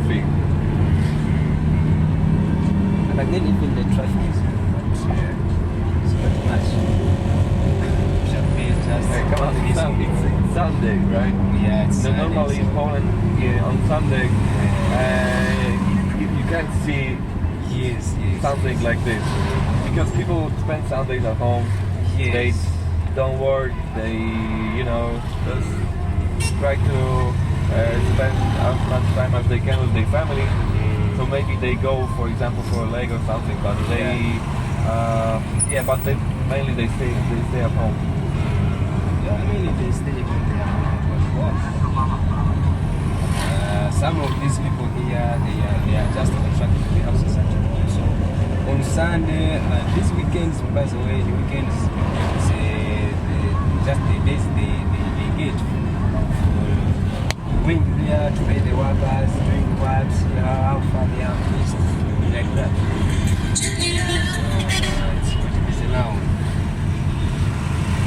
traffic. And again, even the traffic is not much. Should be just Hey, come on, it's Sunday, right? Yeah, it's No, normally in Poland, on Sunday, you can't see Yes. something like this. Because people spend Sundays at home, Yes. they don't work, they, just try to spend as much time as they can with their family. So maybe they go, for example, for a leg or something, but but mainly they stay at home. Yeah, mainly they stay when they are work. Some of these people here, they are just contracted to the houses actually. So on Sunday, these weekends, by the way, the weekends, it's just the days they engage going there to pay the workers, doing what, how far they are, like that.